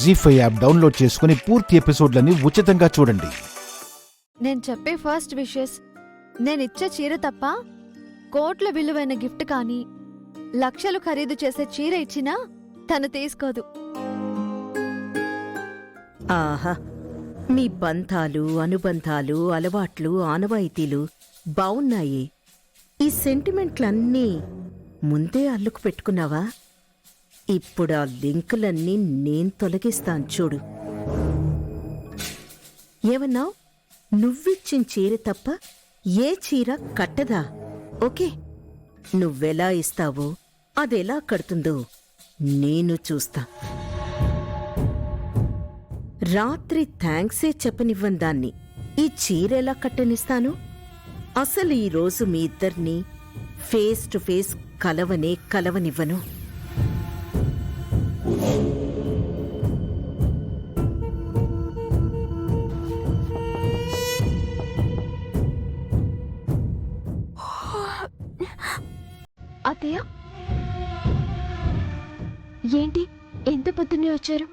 జీ5 app download చేసుకుని పూర్తి ఎపిసోడ్లని ఉచితంగా చూడండి. నేను చెప్పే ఫస్ట్ విషెస్, నేనిచ్చే చీర తప్ప కోట్ల విలువైన గిఫ్ట్ కానీ లక్షలు ఖరీదు చేసే చీర ఇచ్చినా తను తీసుకోదు. ఆహా, మీ బంధాలు, అనుబంధాలు, అలవాట్లు, ఆనవాయితీలు బావున్నాయి. ఈ సెంటిమెంట్లన్నీ ముందే అల్లుకు పెట్టుకున్నావా? ఇప్పుడు ఆ లింకులన్నీ నేను తొలగిస్తాను చూడు. ఏమన్నావు? నువ్విచ్చిన చీర తప్ప ఏ చీర కట్టదా? ఓకే, నువ్వెలా ఇస్తావో అదెలా కడుతుందో నేను చూస్తా. రాత్రి థ్యాంక్సే చెప్పనివ్వని దాన్ని ఈ చీరెలా కట్టనిస్తాను? అసలు ఈరోజు మీ ఇద్దరినీ ఫేస్ టు ఫేస్ కలవనివ్వను. అత్తయ్య, ఏంటి ఎంత పొద్దున్నే వచ్చారు?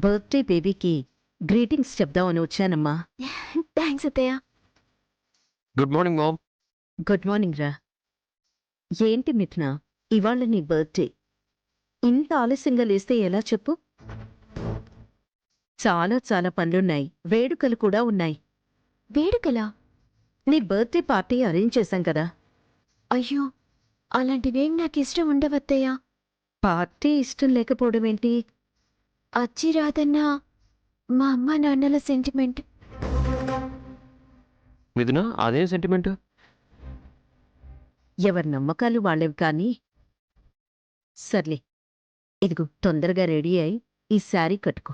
బర్త్డే బేబీకి గ్రీటింగ్స్ చెప్దామని వచ్చానమ్మా. థ్యాంక్స్ అత్తయ్య. Good morning mom. Good morning రా. ఏంటి మిథున, ఇవాళ నీ బర్త్డే. ఇంత ఆలస్యంగా లేస్తే ఎలా చెప్పు? చాలా చాలా పనులున్నాయి, వేడుకలు కూడా ఉన్నాయి. వేడుకలా? నీ బర్త్డే పార్టీ అరేంజ్ చేశాం కదా. అయ్యో, అలాంటివేం నాకు ఇష్టం ఉండవత్తయ్య. పార్టీ ఇష్టం లేకపోవడం ఏంటి? అచ్చి రాదన్నా మా అమ్మ నాన్నల సెంటిమెంట్. మిథున, అదేం సెంటిమెంట్? ఎవరి నమ్మకాలు వాళ్ళేవి కానీ. సర్లే, ఇదిగో తొందరగా రెడీ అయి ఈ శారీ కట్టుకో.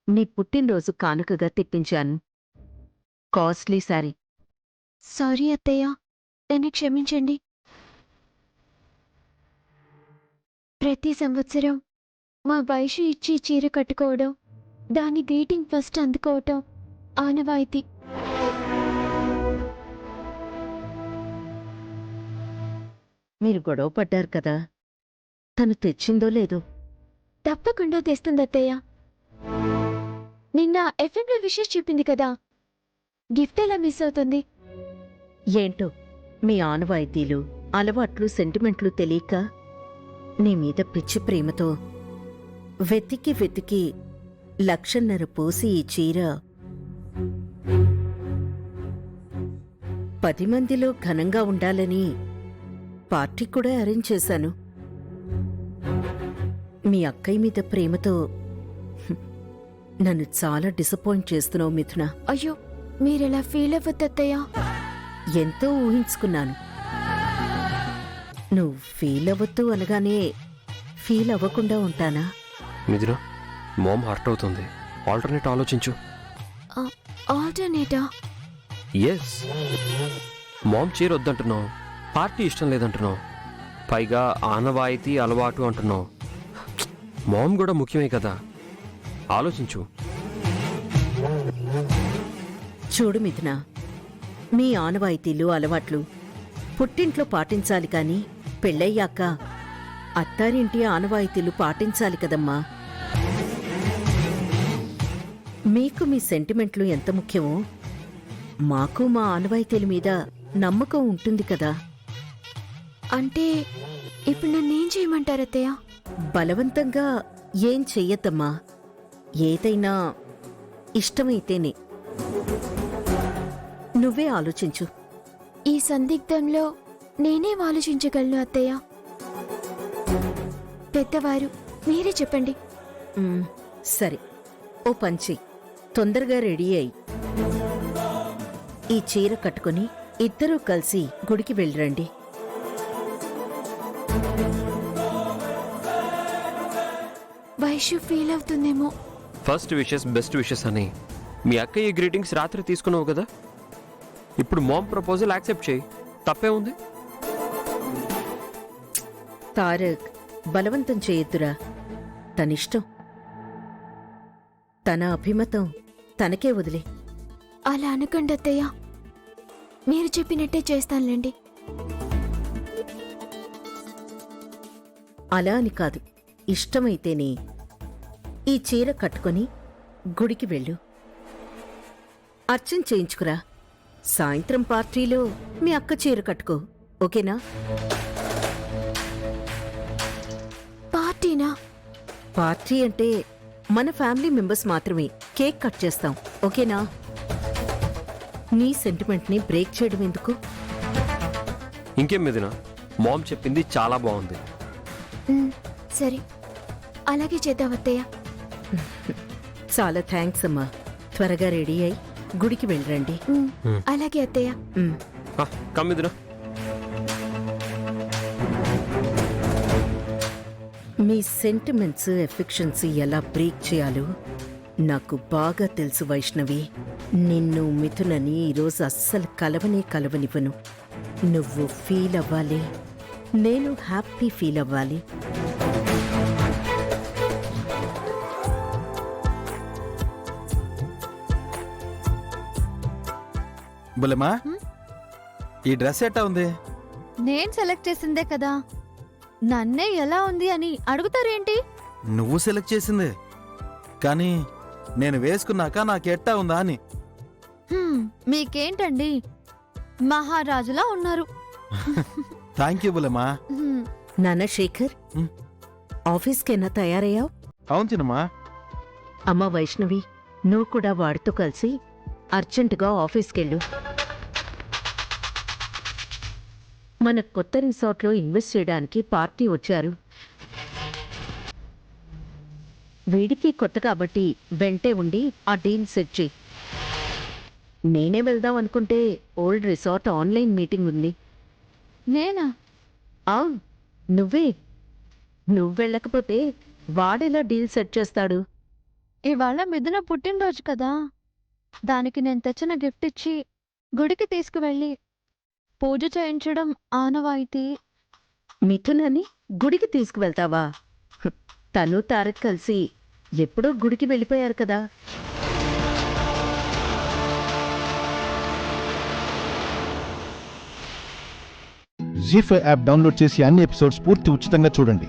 నీ పుట్టినరోజు కానుకగా తెప్పించాను, కాస్ట్లీ శారీ. సారీ అత్తయ్య, నన్ను క్షమించండి. ప్రతి సంవత్సరం మా వయసు ఇచ్చి చీర కట్టుకోవడం, దాని గ్రీటింగ్ ఫస్ట్ అందుకోవటం ఆనవాయితీ. మీరు గొడవ పడ్డారు కదా, తను తెచ్చిందో లేదో? తప్పకుండా తెస్తుంది అత్తయ్య. నిన్న ఎఫ్ఎంలో విషెస్ చెప్పింది కదా, గిఫ్ట్ ఎలా మిస్ అవుతుంది? ఏంటో మీ ఆనవాయితీలు, అలవాట్లు, సెంటిమెంట్లు తెలియక నీ మీద పిచ్చి ప్రేమతో వెతికి 1,50,000 పోసి ఈ చీర 10 మందిలో ఘనంగా ఉండాలని పార్టీ కూడా అరేంజ్ చేశాను. మీ అక్కయ్య మీద ప్రేమతో నన్ను చాలా డిసప్పాయింట్ చేస్తున్నావు మిథున. అయ్యో, మీరెలా ఫీల్ అవ్వద్దు అత్తయ్య. ఎంతో ఊహించుకున్నాను. నువ్వు ఫీల్ అవ్వద్దు అనగానే ఫీల్ అవ్వకుండా ఉంటానా? మిథున, మామ్ హర్ట్ అవుతుంది. ఆల్టర్నేట్ ఆలోచించు. ఆల్టర్నేటా? ఎస్, మామ్ చీర వద్దంటున్నావు, పార్టీ ఇష్టం లేదంటున్నావు, పైగా ఆనవాయితీ అలవాటు అంటున్నావు. మామ్ కూడా ముఖ్యమే కదా, ఆలోచించు. చూడు మిథున, మీ ఆనవాయితీలు, అలవాట్లు పుట్టింట్లో పాటించాలి కాని పెళ్ళయ్యాక అత్తారింటి ఆనవాయితీలు పాటించాలి కదమ్మా. మీకు మీ సెంటిమెంట్లు ఎంత ముఖ్యమో మాకు మా ఆనవాయితీల మీద నమ్మకం ఉంటుంది కదా. అంటే ఇప్పుడు నన్నేం చేయమంటారు అత్తయ్య? బలవంతంగా ఏం చెయ్యద్దమ్మా, ఏదైనా ఇష్టమైతేనే. నువ్వే ఆలోచించు. ఈ సందిగ్ధంలో నేనేం ఆలోచించగలను అత్తయ్య? పెద్దవారు, మీరే చెప్పండి. సరే, ఓ పంచి తొందరగా రెడీ అయి ఈ చీర కట్టుకుని ఇద్దరూ కలిసి గుడికి వెళ్ళిరండి. వైషు ఫీల్ అవుతుందేమో. ఫస్ట్ విషెస్ బెస్ట్ విషెస్ అని మీ అక్క ఈ గ్రీటింగ్స్ రాత్రి తీసుకున్నావు కదా, ఇప్పుడు మామ్ ప్రపోజల్ యాక్సెప్ట్ చేయి, తప్పే ఉంది. తారక్, బలవంతం చేయొద్దురా, తనిష్టం. తన అభిమతం తనకే వదిలే. అలా అనకండి అత్తయ్య, మీరు చెప్పినట్టే చేస్తానులేండి. అలా అని కాదు, ఇష్టమైతేనే. ఈ చీర కట్టుకొని గుడికి వెళ్ళు. అర్చన చేయించుకురా. సాయంత్రం పార్టీలో మీ అక్క చీర కట్టుకో, ఓకేనా? పార్టీనా? పార్టీ అంటే మన ఫ్యామిలీ మెంబర్స్ మాత్రమే. కేక్ కట్ చేస్తాం, ఓకేనా? నీ సెంటిమెంట్ని బ్రేక్ చేయడం ఎందుకు? ఇంకేం మిథున, మామ్ చెప్పింది చాలా బాగుంది. సరే, అలాగే చేద్దాం అత్తయ్య. చాలా థ్యాంక్స్ అమ్మా. త్వరగా రెడీ అయి గుడికి వెళ్ళరండి. అలాగే అత్తయ్య. కమ్ మిథున. మీ సెంటిమెంట్స్, ఎఫెక్షన్స్ ఎలా బ్రేక్ చేయాలో నాకు బాగా తెలుసు వైష్ణవి. నిన్ను మిథునని ఈరోజు అస్సలు కలవనివ్వను. నువ్వు ఫీల్ అవ్వాలి, నేను హ్యాపీ ఫీల్ అవ్వాలి. బుల్లెమ్మా, ఈ డ్రెస్ ఎట్టా ఉంది? నేను సెలెక్ట్ చేసిందే కదా, నన్నే ఎలా ఉంది అని అడుగుతారేంటి? నువ్వు సెలెక్ట్ చేసిందే, కానీ నేను వేసుకున్నాక నాకు ఎట్టా ఉందా అని. మీకేంటండి, మహారాజులా ఉన్నారు. Thank you Bullemma. నాన్న శేఖర్, ఆఫీస్కైనా తయారయ్యావు? అవును చిన్నమ్మా. అమ్మ వైష్ణవి, నువ్వు కూడా వాడితో కలిసి అర్జెంటుగా ఆఫీస్కెళ్ళు. మన కొత్త రిసార్ట్లో ఇన్వెస్ట్ చేయడానికి పార్టీ వచ్చారు. వీడికి కొత్త కాబట్టి వెంటే ఉండి ఆ డీల్ సెట్ చెయ్యి. నేనే వెళ్దాం అనుకుంటే ఓల్డ్ రిసార్ట్ ఆన్లైన్ మీటింగ్ ఉంది. నేనా? నువ్వే. నువ్వు వెళ్ళకపోతే వాడెలా డీల్ సెట్ చేస్తాడు? ఇవాళ మిథున పుట్టినరోజు కదా, దానికి నేను తెచ్చిన గిఫ్ట్ ఇచ్చి గుడికి తీసుకువెళ్ళి పూజ చేయించడం ఆనవాయితీ. మిథునని గుడికి తీసుకువెళ్తావా? తను తారక్ కలిసి ఎప్పుడో గుడికి వెళ్ళిపోయారు కదా. జీ5 యాప్ డౌన్లోడ్ చేసి అన్ని ఎపిసోడ్స్ పూర్తి ఉచితంగా చూడండి.